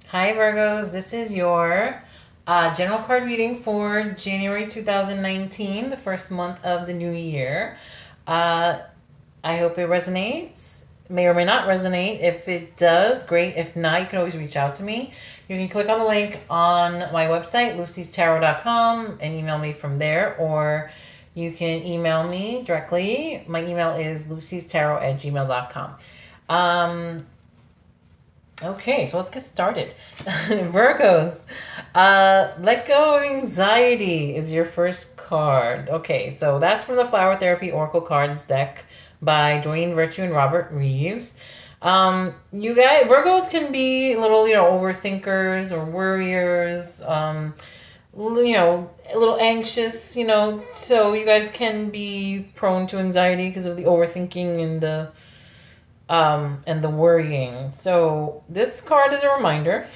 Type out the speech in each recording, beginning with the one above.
Hi, Virgos. This is your general card reading for January 2019, the first month of the new year. Uh, I hope it resonates. May or may not resonate. If it does, great. If not, you can always reach out to me. You can click on the link on my website, lucystarot.com, and email me from there, or you can email me directly. My email is lucystarot@gmail.com. Um, Okay, so let's get started. Virgos, let go of anxiety is your first card. Okay, so that's from the Flower Therapy Oracle Cards deck by Doreen Virtue and Robert Reeves. You guys, Virgos can be little, overthinkers or worriers. A little anxious. So you guys can be prone to anxiety because of the overthinking and the worrying. So this card is a reminder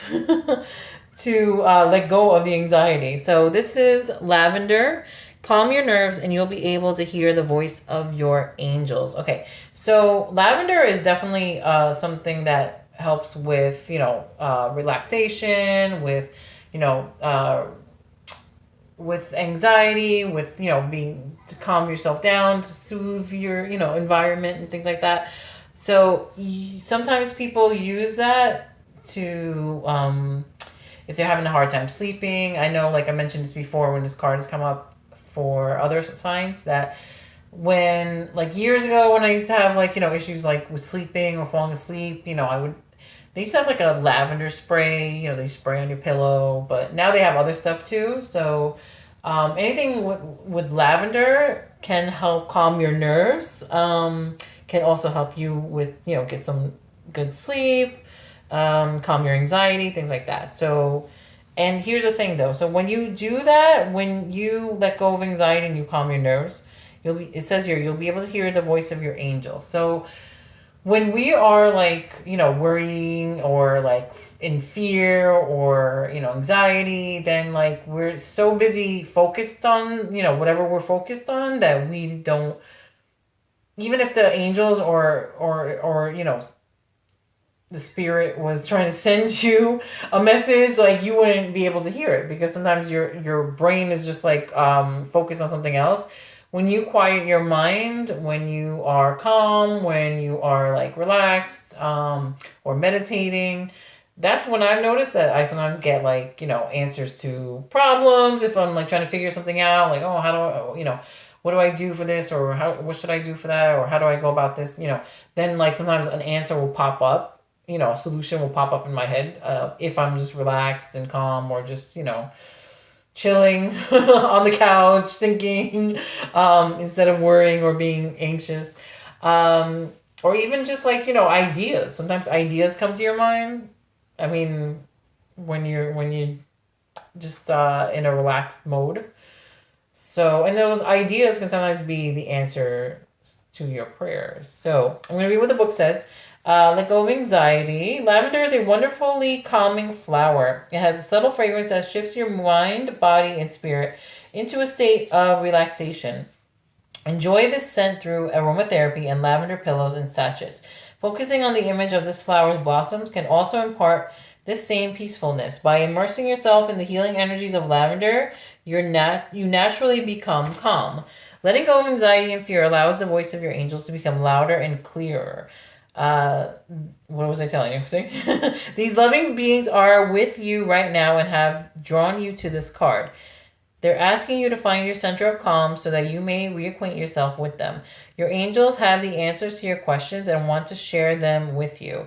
to let go of the anxiety. So this is Lavender. Calm your nerves and you'll be able to hear the voice of your angels. Okay, so lavender is definitely something that helps with, relaxation, you know, uh, with anxiety, with, being to calm yourself down, to soothe your, environment and things like that. So sometimes people use that to, if they're having a hard time sleeping. I know, like I mentioned this before, when this card has come up for other signs, that when, like years ago, when I used to have, like, issues like with sleeping or falling asleep, they used to have like a lavender spray, they spray on your pillow, but now they have other stuff too. So anything with lavender can help calm your nerves, can also help you with, get some good sleep, calm your anxiety, things like that. So, and here's the thing though. So when you do that, when you let go of anxiety and you calm your nerves, it says here, you'll be able to hear the voice of your angel. So when we are, like, worrying or like in fear or, anxiety, then like we're so busy focused on, whatever we're focused on, that we don't, even if the angels or the spirit was trying to send you a message, like you wouldn't be able to hear it, because sometimes your brain is just like focused on something else. When you quiet your mind, when you are calm, when you are like relaxed, or meditating, that's when I've noticed that I sometimes get, like, answers to problems. If I'm like trying to figure something out, like, oh, how do I, what do I do for this, or what should I do for that, or how do I go about this, then like sometimes an answer will pop up, a solution will pop up in my head, if I'm just relaxed and calm, or just, chilling on the couch thinking, instead of worrying or being anxious. Or even just like, ideas. Sometimes ideas come to your mind. I mean, when you just in a relaxed mode. So, and those ideas can sometimes be the answer to your prayers. So, I'm going to read what the book says. Let go of anxiety. Lavender is a wonderfully calming flower. It has a subtle fragrance that shifts your mind, body, and spirit into a state of relaxation. Enjoy this scent through aromatherapy and lavender pillows and sachets. Focusing on the image of this flower's blossoms can also impart this same peacefulness. By immersing yourself in the healing energies of lavender, you naturally become calm. Letting go of anxiety and fear allows the voice of your angels to become louder and clearer. Uh, what was I telling you? These loving beings are with you right now and have drawn you to this card. They're asking you to find your center of calm so that you may reacquaint yourself with them. Your angels have the answers to your questions and want to share them with you.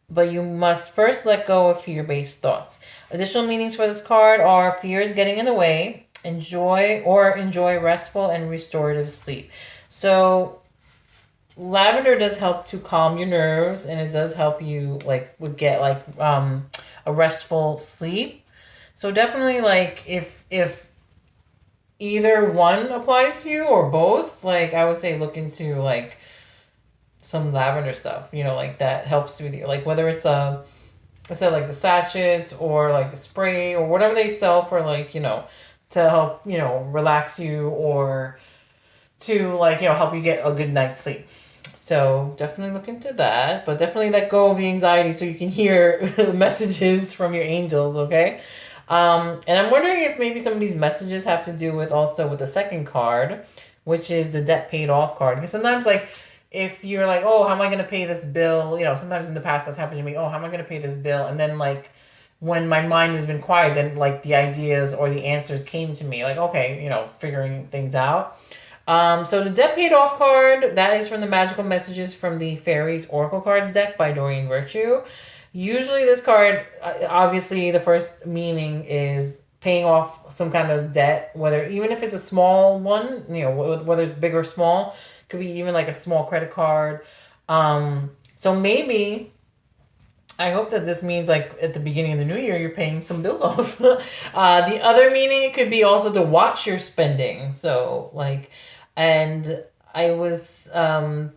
But you must first let go of fear-based thoughts. Additional meanings for this card are: fear is getting in the way, enjoy restful and restorative sleep. So lavender does help to calm your nerves, and it does help you like would get like a restful sleep. So definitely, like, if either one applies to you or both, like I would say look into like some lavender stuff, like that helps with you. Like whether it's I said, like the sachets or like the spray or whatever they sell for, like, to help, relax you, or to, like, help you get a good night's sleep. So definitely look into that, but definitely let go of the anxiety so you can hear messages from your angels, okay? And I'm wondering if maybe some of these messages have to do with also with the second card, which is the debt paid off card. Because sometimes, like, if you're like, oh, how am I going to pay this bill? You know, sometimes in the past that's happened to me. Oh, how am I going to pay this bill? And then, like, when my mind has been quiet, then, like, the ideas or the answers came to me. Like, okay, figuring things out. So the debt paid off card, that is from the Magical Messages from the Fairies Oracle Cards deck by Doreen Virtue. Usually this card, obviously the first meaning is paying off some kind of debt, whether even if it's a small one, whether it's big or small, could be even like a small credit card. So maybe I hope that this means like at the beginning of the new year you're paying some bills off. The other meaning it could be also to watch your spending. So like, and I was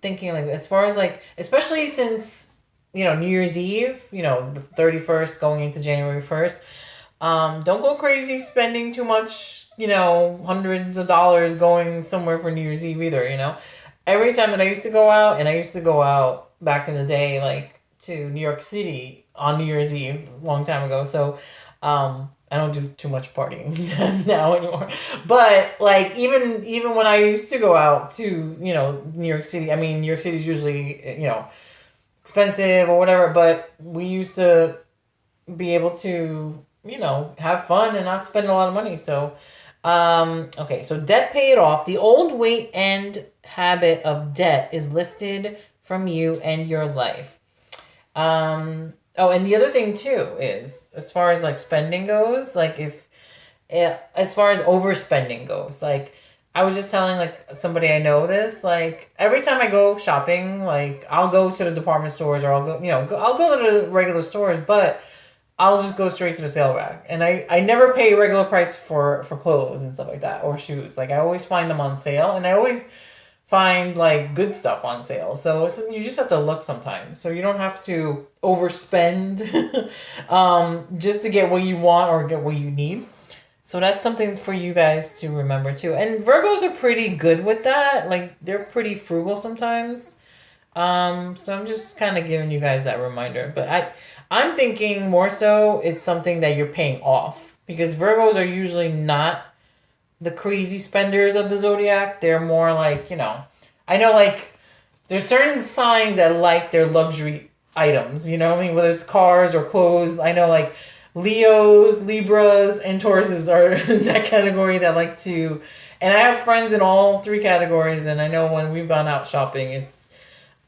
thinking like as far as like especially since New Year's Eve, the 31st going into January 1st. Don't go crazy spending too much, hundreds of dollars going somewhere for New Year's Eve either. Every time that I used to go out, and I used to go out back in the day, like to New York City on New Year's Eve, a long time ago. So, I don't do too much partying now anymore. But like even when I used to go out to, New York City, I mean, New York City is usually, expensive or whatever, but we used to be able to, have fun and not spend a lot of money. So, okay, so debt paid off. The old weight and habit of debt is lifted from you and your life. Oh, and the other thing too is as far as like spending goes, like as far as overspending goes, like I was just telling like somebody I know this, like every time I go shopping, like I'll go to the department stores or I'll go, I'll go to the regular stores, but I'll just go straight to the sale rack. And I never pay regular price for clothes and stuff like that or shoes. Like I always find them on sale and I always find like good stuff on sale. So you just have to look sometimes. So you don't have to overspend just to get what you want or get what you need. So that's something for you guys to remember too. And Virgos are pretty good with that. Like they're pretty frugal sometimes. So I'm just kind of giving you guys that reminder. But I'm thinking more so it's something that you're paying off because Virgos are usually not the crazy spenders of the zodiac. They're more like, I know like there's certain signs that like their luxury items, what I mean? Whether it's cars or clothes. I know like Leos, Libras, and Tauruses are in that category that like to, and I have friends in all three categories, and I know when we've gone out shopping, it's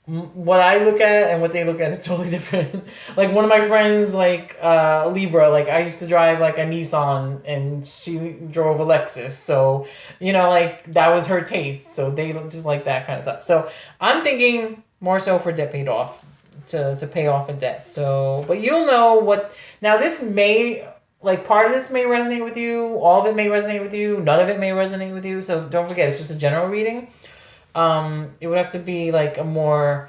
what I look at and what they look at is totally different. Like one of my friends, like Libra, like I used to drive like a Nissan and she drove a Lexus. So, like that was her taste. So they just like that kind of stuff. So I'm thinking more so for debt paid off to pay off a debt. So, but you'll know what, now this may, like part of this may resonate with you. All of it may resonate with you. None of it may resonate with you. So don't forget, it's just a general reading. It would have to be like a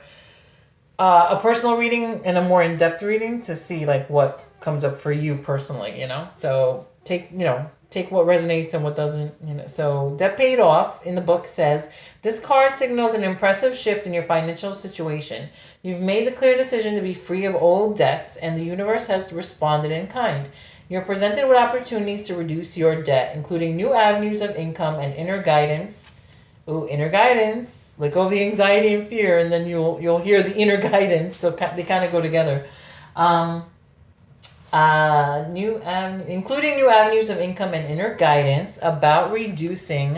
personal reading and a more in-depth reading to see like what comes up for you personally, So take what resonates and what doesn't, So debt paid off in the book says, this card signals an impressive shift in your financial situation. You've made the clear decision to be free of old debts and the universe has responded in kind. You're presented with opportunities to reduce your debt, including new avenues of income and inner guidance. Ooh, inner guidance. Let go of the anxiety and fear, and then you'll hear the inner guidance. So they kind of go together. Including new avenues of income and inner guidance about reducing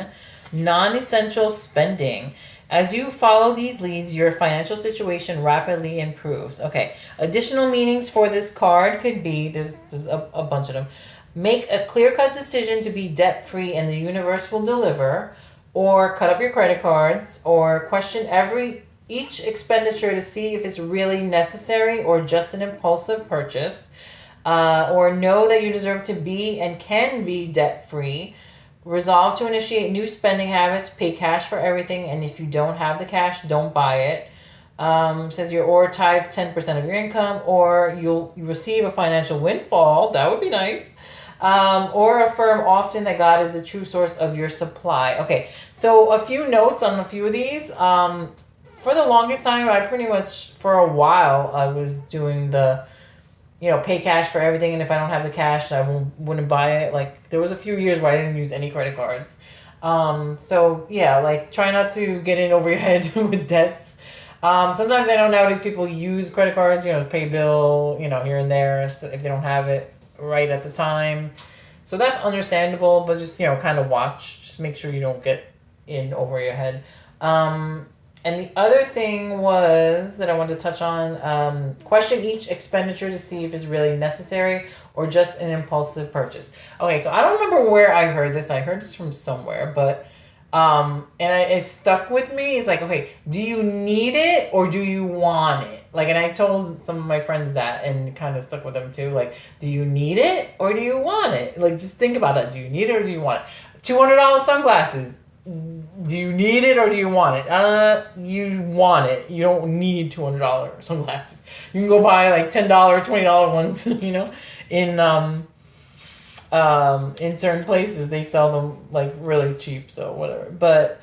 non-essential spending. As you follow these leads, your financial situation rapidly improves. Okay. Additional meanings for this card could be, there's a bunch of them. Make a clear-cut decision to be debt-free, and the universe will deliver. Or cut up your credit cards, or question each expenditure to see if it's really necessary or just an impulsive purchase, or know that you deserve to be and can be debt-free. Resolve to initiate new spending habits, pay cash for everything, and if you don't have the cash, don't buy it. Says or tithe 10% of your income, or you receive a financial windfall. That would be nice. Or affirm often that God is the true source of your supply. Okay, so a few notes on a few of these. for the longest time, I pretty much, for a while, I was doing the, pay cash for everything, and if I don't have the cash, I wouldn't buy it. Like, there was a few years where I didn't use any credit cards. So yeah, like, try not to get in over your head with debts. Sometimes I know nowadays people use credit cards, to pay bill, here and there if they don't have it right at the time. So that's understandable, but just, kind of watch. Just make sure you don't get in over your head. And the other thing was that I wanted to touch on, question each expenditure to see if it's really necessary or just an impulsive purchase. Okay, so I don't remember where I heard this. I heard this from somewhere, but it stuck with me. It's like, okay, do you need it or do you want it? Like, and I told some of my friends that, and it kind of stuck with them too. Like, do you need it or do you want it? Like, just think about that. Do you need it or do you want it? $200 sunglasses. Do you need it or do you want it? You want it. You don't need $200 sunglasses. You can go buy like $10, $20 ones, in certain places they sell them like really cheap, so whatever. But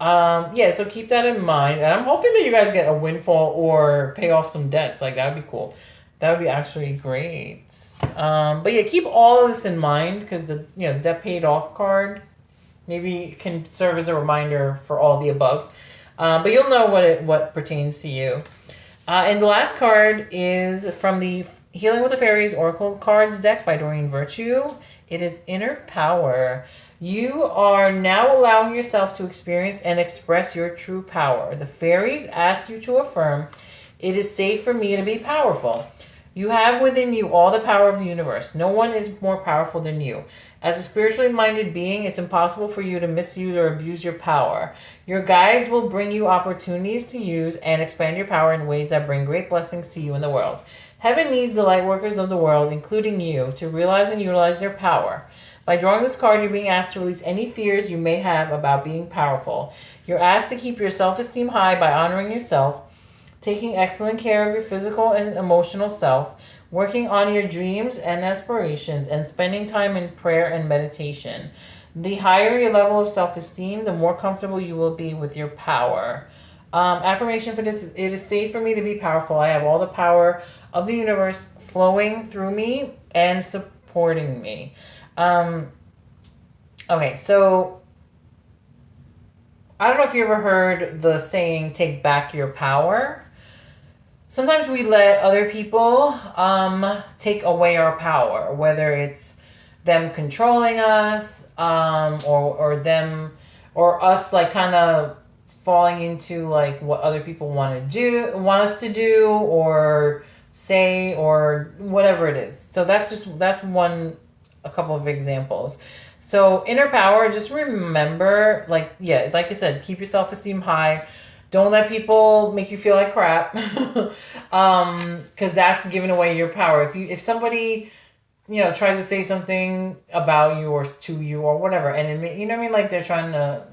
yeah, so keep that in mind. And I'm hoping that you guys get a windfall or pay off some debts. Like, that would be cool. That would be actually great. But yeah, keep all of this in mind, because the debt paid off card maybe can serve as a reminder for all the above. But you'll know what pertains to you. And the last card is from the Healing with the Fairies Oracle Cards deck by Doreen Virtue. It is Inner Power. You are now allowing yourself to experience and express your true power. The fairies ask you to affirm, "It is safe for me to be powerful." You have within you all the power of the universe. No one is more powerful than you. As a spiritually minded being, it's impossible for you to misuse or abuse your power. Your guides will bring you opportunities to use and expand your power in ways that bring great blessings to you and the world. Heaven needs the light workers of the world, including you, to realize and utilize their power. By drawing this card, you're being asked to release any fears you may have about being powerful. You're asked to keep your self-esteem high by honoring yourself, taking excellent care of your physical and emotional self, working on your dreams and aspirations, and spending time in prayer and meditation. The higher your level of self-esteem, the more comfortable you will be with your power. Affirmation for this is, "It is safe for me to be powerful. I have all the power of the universe flowing through me and supporting me." Okay, so I don't know if you ever heard the saying, "Take back your power." Sometimes we let other people take away our power, whether it's them controlling us, or them, or us like kind of falling into like what other people want us to do or say, or whatever it is. So that's a couple of examples. So inner power, just remember, like I said, keep your self-esteem high. Don't let people make you feel like crap, because that's giving away your power. If somebody, tries to say something about you or to you or whatever, and like they're trying to,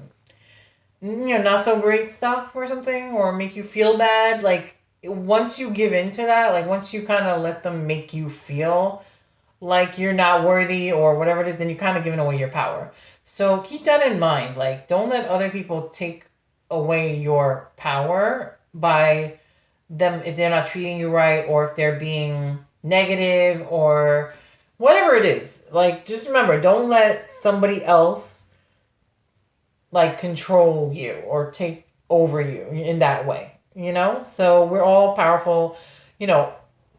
not so great stuff or something, or make you feel bad, like once you give into that, like once you kind of let them make you feel like you're not worthy or whatever it is, then you're kind of giving away your power. So keep that in mind. Like, don't let other people take away your power by them, if they're not treating you right, or if they're being negative, or whatever it is. Like, just remember, don't let somebody else like control you or take over you in that way, so we're all powerful.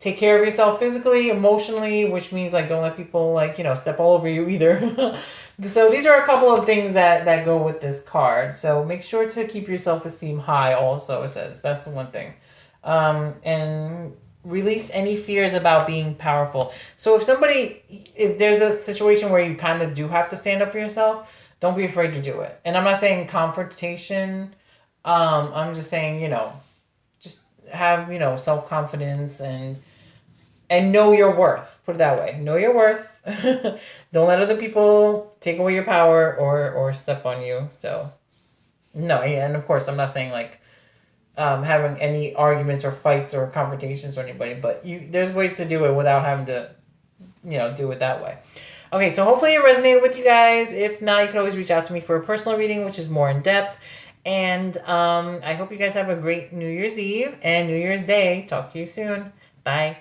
Take care of yourself physically, emotionally, which means like don't let people like step all over you either. So these are a couple of things that go with this card. So make sure to keep your self-esteem high also, it says. That's the one thing. And release any fears about being powerful. So if there's a situation where you kind of do have to stand up for yourself, don't be afraid to do it. And I'm not saying confrontation. I'm just saying, just have, self-confidence and know your worth. Put it that way. Know your worth. Don't let other people take away your power or step on you. So, no. And of course, I'm not saying like having any arguments or fights or confrontations or anybody, but there's ways to do it without having to, do it that way. Okay, so hopefully it resonated with you guys. If not, you can always reach out to me for a personal reading, which is more in depth. And I hope you guys have a great New Year's Eve and New Year's Day. Talk to you soon. Bye.